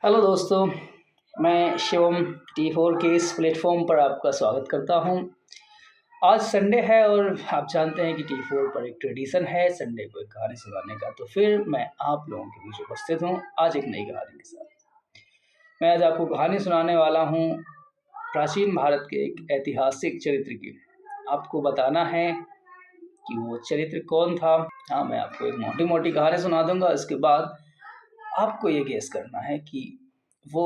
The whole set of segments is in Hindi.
हेलो दोस्तों, मैं शिवम T4 के इस प्लेटफॉर्म पर आपका स्वागत करता हूं। आज संडे है और आप जानते हैं कि T4 पर एक ट्रेडिशन है संडे को एक कहानी सुनाने का। तो फिर मैं आप लोगों के बीच उपस्थित हूं आज एक नई कहानी के साथ। मैं आज आपको कहानी सुनाने वाला हूं प्राचीन भारत के एक ऐतिहासिक चरित्र की। आपको बताना है कि वो चरित्र कौन था। हाँ, मैं आपको एक मोटी मोटी कहानी सुना दूंगा। इसके बाद आपको ये गेस करना है कि वो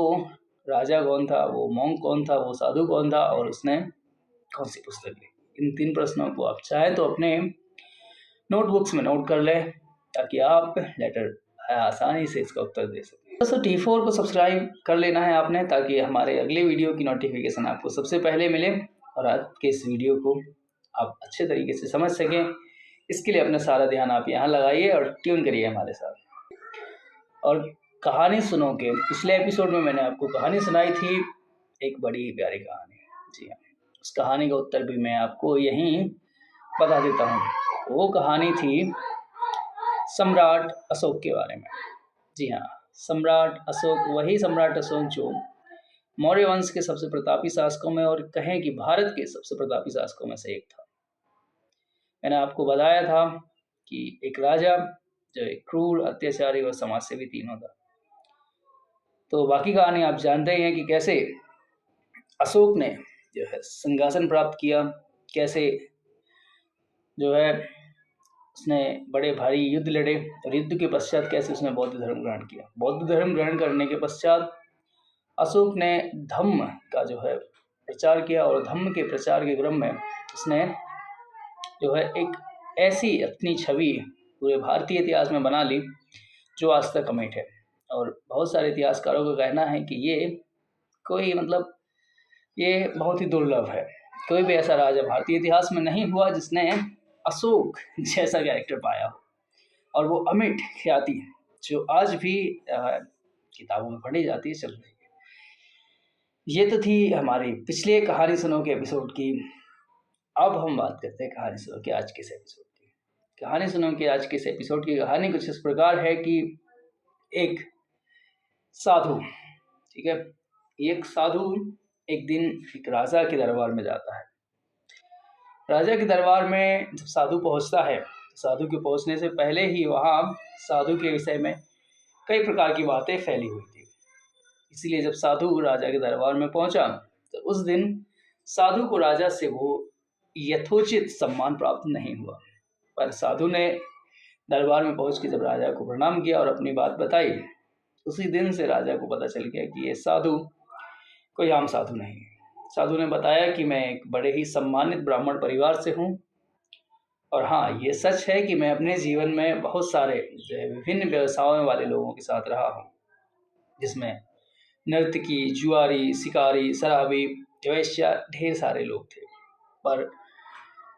राजा कौन था, वो मॉन्क कौन था, वो साधु कौन था और उसने कौन सी पुस्तक ली। इन 3 प्रश्नों को आप चाहें तो अपने नोटबुक्स में नोट कर लें ताकि आप लेटर आसानी से इसका उत्तर दे सकें। दोस्तों, T4 को सब्सक्राइब कर लेना है आपने ताकि हमारे अगले वीडियो की नोटिफिकेशन आपको सबसे पहले मिले और आज के इस वीडियो को आप अच्छे तरीके से समझ सकें। इसके लिए अपना सारा ध्यान आप यहाँ लगाइए और ट्यून करिए हमारे साथ। और कहानी सुनोगे, पिछले एपिसोड में मैंने आपको कहानी सुनाई थी, एक बड़ी प्यारी कहानी। जी हाँ, उस कहानी का उत्तर भी मैं आपको यहीं बता देता हूँ। वो कहानी थी सम्राट अशोक के बारे में। जी हाँ, सम्राट अशोक, वही सम्राट अशोक जो मौर्य वंश के सबसे प्रतापी शासकों में और कहें कि भारत के सबसे प्रतापी शासकों में से एक था। मैंने आपको बताया था कि एक राजा जो एक क्रूर, अत्याचारी और समाजसेवी तीनों था। तो बाकी कहानी आप जानते ही हैं कि कैसे अशोक ने जो है सिंहासन प्राप्त किया, कैसे जो है उसने बड़े भारी युद्ध लड़े और युद्ध के पश्चात कैसे उसने बौद्ध धर्म ग्रहण किया। बौद्ध धर्म ग्रहण करने के पश्चात अशोक ने धम्म का जो है प्रचार किया और धम्म के प्रचार के क्रम में उसने जो है एक ऐसी अपनी छवि पूरे भारतीय इतिहास में बना ली जो आज तक अमिट है। और बहुत सारे इतिहासकारों का कहना है कि ये कोई ये बहुत ही दुर्लभ है। कोई भी ऐसा राजा भारतीय इतिहास में नहीं हुआ जिसने अशोक जैसा कैरेक्टर पाया हो और वो अमिट ख्याति जो आज भी किताबों में पढ़ी जाती है, चल रही है। ये तो थी हमारी पिछले कहानी सुनो के एपिसोड की। अब हम बात करते हैं कहानी सुनो के आज के इस एपिसोड की। कहानी सुनो के आज के इस एपिसोड की कहानी कुछ इस प्रकार है कि एक साधु, ठीक है, एक साधु एक दिन एक राजा के दरबार में जाता है। राजा के दरबार में जब साधु पहुंचता है, साधु के पहुंचने से पहले ही वहाँ साधु के विषय में कई प्रकार की बातें फैली हुई थी। इसीलिए जब साधु राजा के दरबार में पहुंचा तो उस दिन साधु को राजा से वो यथोचित सम्मान प्राप्त नहीं हुआ। पर साधु ने दरबार में पहुंच के जब राजा को प्रणाम किया और अपनी बात बताई, उसी दिन से राजा को पता चल गया कि ये साधु कोई आम साधु नहीं है। साधु ने बताया कि मैं एक बड़े ही सम्मानित ब्राह्मण परिवार से हूँ और हाँ, ये सच है कि मैं अपने जीवन में बहुत सारे विभिन्न व्यवसायों वाले लोगों के साथ रहा हूँ, जिसमें नर्तकी, जुआरी, शिकारी, शराबी, वेश्या, ढेर सारे लोग थे। पर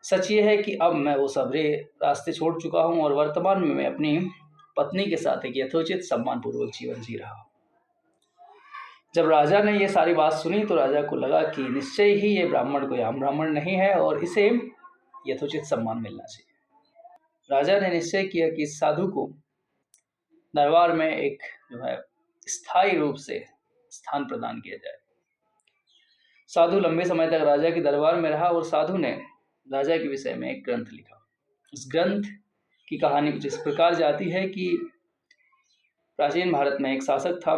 सच ये है कि अब मैं वो सारे रास्ते छोड़ चुका हूँ और वर्तमान में मैं अपनी पत्नी के साथ एक यथोचित सम्मानपूर्वक जीवन जी रहा हूँ। जब राजा ने ये सारी बात सुनी तो राजा को लगा कि निश्चय ही ये ब्राह्मण कोई आम ब्राह्मण नहीं है और इसे यथोचित सम्मान मिलना चाहिए। राजा ने निश्चय किया कि इस साधु को दरबार में एक जो है स्थायी रूप से स्थान प्रदान किया जाए। साधु लंबे समय तक राजा के दरबार में रहा और साधु ने राजा के विषय में एक ग्रंथ लिखा। उस ग्रंथ की कहानी कुछ इस प्रकार जाती है कि प्राचीन भारत में एक शासक था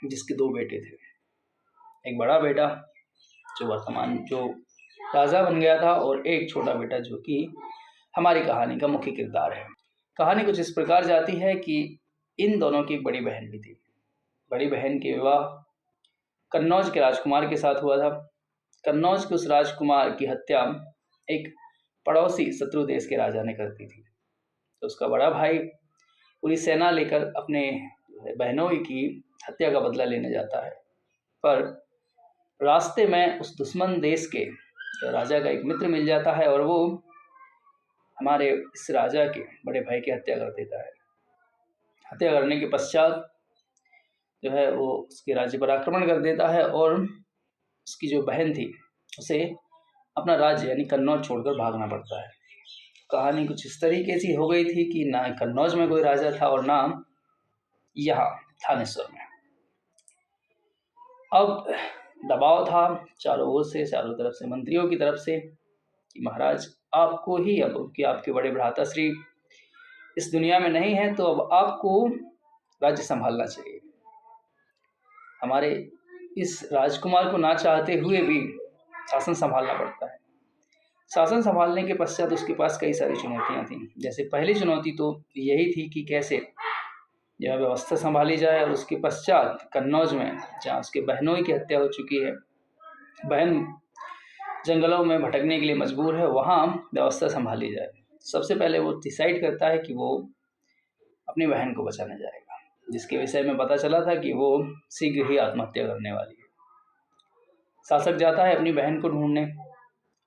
जिसके 2 बेटे थे। एक बड़ा बेटा जो राजा बन गया था और एक छोटा बेटा जो कि हमारी कहानी का मुख्य किरदार है। कहानी कुछ इस प्रकार जाती है कि इन दोनों की एक बड़ी बहन भी थी। बड़ी बहन के विवाह कन्नौज के राजकुमार के साथ हुआ था। कन्नौज के उस राजकुमार की हत्या एक पड़ोसी शत्रु देश के राजा ने कर दी थी। तो उसका बड़ा भाई पूरी सेना लेकर अपने बहनों की हत्या का बदला लेने जाता है। पर रास्ते में उस दुश्मन देश के राजा का एक मित्र मिल जाता है और वो हमारे इस राजा के बड़े भाई की हत्या कर देता है। हत्या करने के पश्चात जो है वो उसके राज्य पर आक्रमण कर देता है और उसकी जो बहन थी उसे अपना राज्य यानी कन्नौज छोड़कर भागना पड़ता है। कहानी कुछ इस तरीके से हो गई थी कि ना कन्नौज में कोई राजा था और ना यहाँ थानेश्वर में। अब दबाव था चारों ओर से, चारों तरफ से, मंत्रियों की तरफ से कि महाराज आपको ही, अब कि आपके बड़े भ्राताश्री इस दुनिया में नहीं है तो अब आपको राज्य संभालना चाहिए। हमारे इस राजकुमार को ना चाहते हुए भी शासन संभालना पड़ता है। शासन संभालने के पश्चात उसके पास कई सारी चुनौतियां थीं। जैसे पहली चुनौती तो यही थी कि कैसे यह व्यवस्था संभाली जाए, और उसके पश्चात कन्नौज में जहाँ उसके बहनोई की हत्या हो चुकी है, बहन जंगलों में भटकने के लिए मजबूर है, वहाँ व्यवस्था संभाली जाए। सबसे पहले वो डिसाइड करता है कि वो अपनी बहन को बचाने जाएगा, जिसके विषय में पता चला था कि वो शीघ्र ही आत्महत्या करने वाली है। शासक जाता है अपनी बहन को ढूंढने,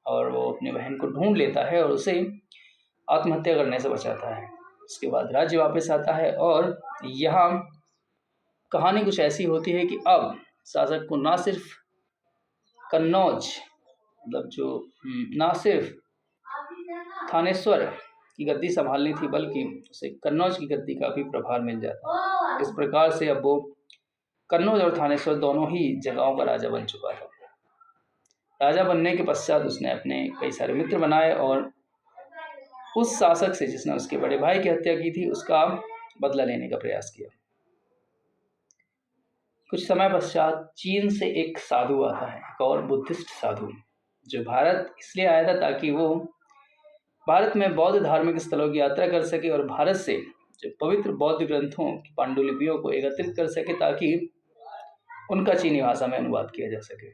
और वो अपनी बहन को ढूंढ लेता है और उसे आत्महत्या करने से बचाता है। उसके बाद राज्य वापस आता है, और यहाँ कहानी कुछ ऐसी होती है कि अब शासक को ना सिर्फ कन्नौज, मतलब जो ना सिर्फ थानेश्वर की गद्दी संभालनी थी, बल्कि उसे कन्नौज की गद्दी का भी प्रभार मिल जाता। इस प्रकार से अब वो कन्नौज और थानेश्वर दोनों ही जगहों का राजा बन चुका था। राजा बनने के पश्चात उसने अपने कई सारे मित्र बनाए, और उस शासक से जिसने उसके बड़े भाई की हत्या की थी उसका बदला लेने का प्रयास किया। कुछ समय पश्चात चीन से एक साधु आता है, एक और बुद्धिस्ट साधु, जो भारत इसलिए आया था ताकि वो भारत में बौद्ध धार्मिक स्थलों की यात्रा कर सके और भारत से जो पवित्र बौद्ध ग्रंथों की पांडुलिपियों को एकत्रित कर सके, ताकि उनका चीनी भाषा में अनुवाद किया जा सके।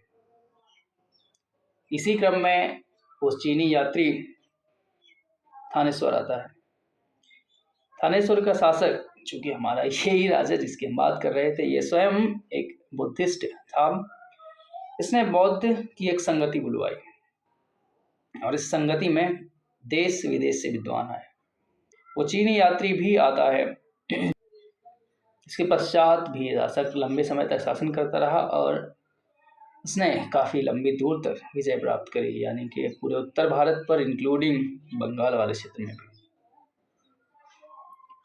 इसी क्रम में वो चीनी यात्री थानेश्वर आता है। थानेश्वर का शासक, चूंकि हमारा यही राजा जिसकी हम बात कर रहे थे, ये स्वयं एक बुद्धिस्ट था। इसने बौद्ध की एक संगति बुलवाई, और इस संगति में देश विदेश से विद्वान आए। वो चीनी यात्री भी आता है। इसके पश्चात भी शासक लंबे समय तक शासन करता रहा, और उसने काफ़ी लंबी दूर तक विजय प्राप्त करी, यानी कि पूरे उत्तर भारत पर, इंक्लूडिंग बंगाल वाले क्षेत्र में भी।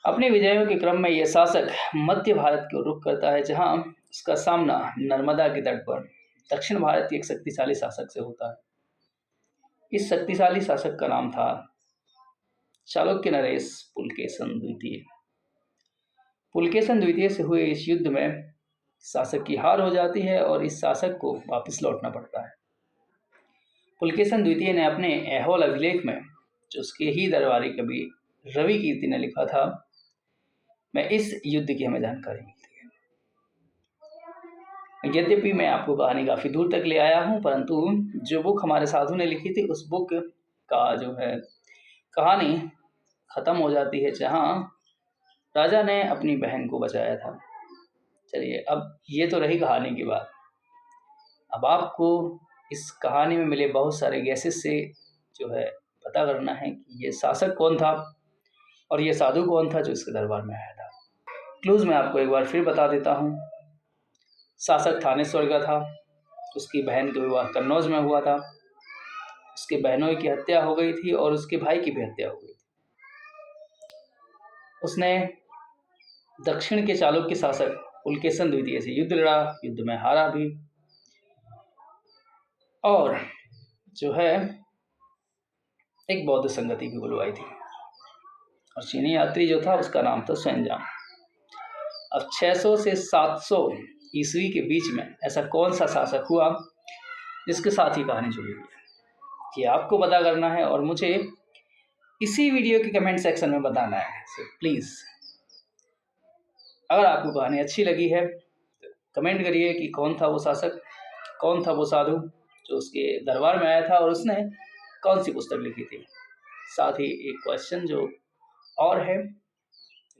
अपने विजयों के क्रम में यह शासक मध्य भारत की ओर रुख करता है, जहां उसका सामना नर्मदा के तट पर दक्षिण भारत के एक शक्तिशाली शासक से होता है। इस शक्तिशाली शासक का नाम था चालुक्य नरेश पुलकेशन द्वितीय। पुलकेशन द्वितीय से हुए इस युद्ध में शासक की हार हो जाती है, और इस शासक को वापस लौटना पड़ता है। पुलकेशन द्वितीय ने अपने ऐहोल अभिलेख में, जो उसके ही दरबारी कवि रवि कीर्ति ने लिखा था, में इस युद्ध की हमें जानकारी मिलती है। यद्यपि मैं आपको कहानी काफ़ी दूर तक ले आया हूँ, परंतु जो बुक हमारे साधु ने लिखी थी, उस बुक का जो है कहानी ख़त्म हो जाती है जहाँ राजा ने अपनी बहन को बचाया था। चलिए, अब ये तो रही कहानी की बात। अब आपको इस कहानी में मिले बहुत सारे गैसेस से जो है पता करना है कि ये शासक कौन था और ये साधु कौन था जो इसके दरबार में आया था। क्लूज मैं आपको एक बार फिर बता देता हूँ। शासक थानेश्वर का था, उसकी बहन का विवाह कन्नौज में हुआ था, उसके बहनों की हत्या हो गई थी और उसके भाई की भी हत्या हो गई थी। उसने दक्षिण के चालुक्य शासक पुलकेशन द्वितीय से युद्ध लड़ा, युद्ध में हारा भी, और जो है एक बौद्ध संगति भी बुलवाई थी, और चीनी यात्री जो था उसका नाम था सुएंजांग। अब 600 से 700 ईस्वी के बीच में ऐसा कौन सा शासक हुआ जिसके साथ ही कहानी जुड़ी हुई है, ये आपको पता करना है और मुझे इसी वीडियो के कमेंट सेक्शन में बताना है। सो प्लीज़, अगर आपको कहानी अच्छी लगी है तो कमेंट करिए कि कौन था वो शासक, कौन था वो साधु जो उसके दरबार में आया था और उसने कौन सी पुस्तक लिखी थी। साथ ही एक क्वेश्चन जो और है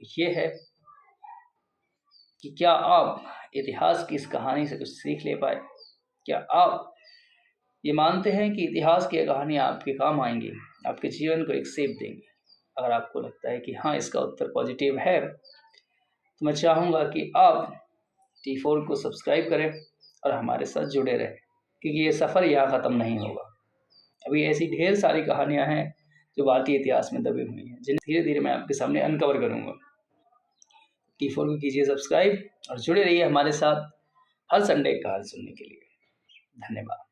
ये है कि क्या आप इतिहास की इस कहानी से कुछ सीख ले पाए? क्या आप ये मानते हैं कि इतिहास की कहानी आपके काम आएंगी, आपके जीवन को एक सेप देंगी? अगर आपको लगता है कि हाँ इसका उत्तर पॉजिटिव है तो मैं चाहूँगा कि आप T4 को सब्सक्राइब करें और हमारे साथ जुड़े रहें, क्योंकि ये सफ़र यहाँ ख़त्म नहीं होगा। अभी ऐसी ढेर सारी कहानियाँ हैं जो भारतीय इतिहास में दबी हुई हैं, जिन्हें धीरे धीरे मैं आपके सामने अनकवर करूँगा। T4 को कीजिए सब्सक्राइब और जुड़े रहिए हमारे साथ हर संडे कहानी सुनने के लिए। धन्यवाद।